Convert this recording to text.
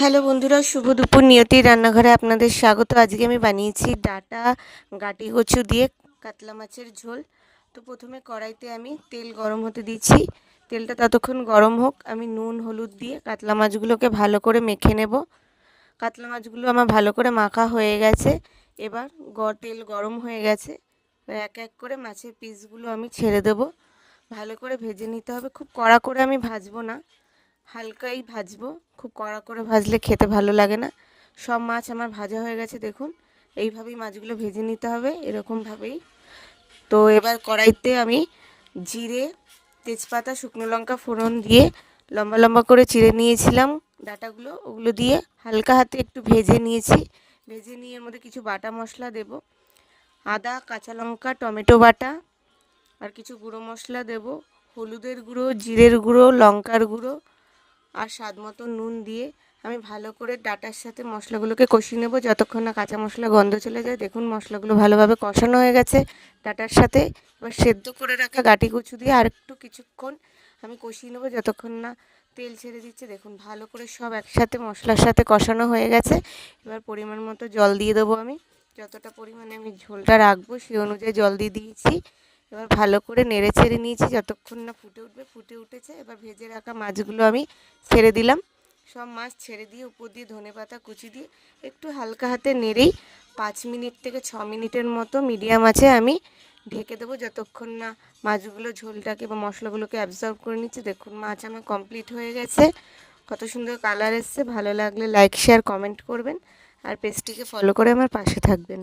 Hello বন্ধুরা, শুভ দুপুর। নিয়তি রান্নাঘরে আপনাদের স্বাগত। আজকে আমি বানিয়েছি ডাঁটা গাটি কচু দিয়ে কাতলা মাছের ঝোল। তো প্রথমে কড়াইতে আমি তেল গরম হতে দিচ্ছি। তেলটা ততক্ষণ গরম হোক, আমি নুন হলুদ দিয়ে কাতলা মাছগুলোকে ভালো করে মেখে নেব। কাতলা মাছগুলো আমার ভালো করে মাখা হয়ে গেছে। এবার তেল গরম হয়ে গেছে, এক এক করে মাছের পিসগুলো আমি ছেড়ে দেব। ভালো করে ভেজে নিতে হবে, খুব কড়া করে আমি ভাজবো না, হালকাই ভাজবো। খুব কড়া করে ভাজলে খেতে ভালো লাগে না। সব মাছ আমার ভাজা হয়ে গেছে, দেখুন এইভাবেই মাছগুলো ভেজে নিতে হবে, এরকমভাবেই। তো এবার কড়াইতে আমি জিরে, তেজপাতা, শুকনো লঙ্কা ফোড়ন দিয়ে লম্বা লম্বা করে চিড়ে নিয়েছিলাম ডাঁটাগুলো, ওগুলো দিয়ে হালকা হাতে একটু ভেজে নিয়েছি। ভেজে নিয়ে এর মধ্যে কিছু বাটা মশলা দেব, আদা, কাঁচা লঙ্কা, টমেটো বাটা, আর কিছু গুঁড়ো মশলা দেব, হলুদের গুঁড়ো, জিরের গুঁড়ো, লঙ্কার গুঁড়ো আর স্বাদ মতো নুন দিয়ে আমি ভালো করে ডাঁটার সাথে মশলাগুলোকে কষিয়ে নেব যতক্ষণ না কাঁচা মশলা গন্ধ চলে যায়। দেখুন মশলাগুলো ভালোভাবে কষানো হয়ে গেছে ডাঁটার সাথে। এবার সেদ্ধ করে রাখা গাটি কচু দিয়ে আর একটু কিছুক্ষণ আমি কষিয়ে নেব যতক্ষণ না তেল ছেড়ে দিচ্ছে। দেখুন ভালো করে সব একসাথে মশলার সাথে কষানো হয়ে গেছে। এবার পরিমাণ মতো জল দিয়ে দেবো। আমি যতটা পরিমাণে আমি ঝোলটা রাখবো সেই অনুযায়ী জল দিয়ে দিয়েছি। এবার ভালো করে নেড়ে ছেড়ে নিয়েছি যতক্ষণ না ফুটে উঠবে। ফুটে উঠেছে, এবার ভেজে রাখা মাছগুলো আমি ছেড়ে দিলাম। সব মাছ ছেড়ে দিয়ে উপর দিয়ে ধনেপাতা কুচি দিয়ে একটু হালকা হাতে নেড়েই 5 মিনিট থেকে 6 মিনিটের মতো মিডিয়াম আছে আমি ঢেকে দেবো যতক্ষণ না মাছগুলো ঝোলটাকে বা মশলাগুলোকে অ্যাবজর্ব করে নিচ্ছে। দেখুন মাছ আমার কমপ্লিট হয়ে গেছে, কত সুন্দর কালার এসছে। ভালো লাগলে লাইক শেয়ার কমেন্ট করবেন আর পেজটিকে ফলো করে আমার পাশে থাকবেন।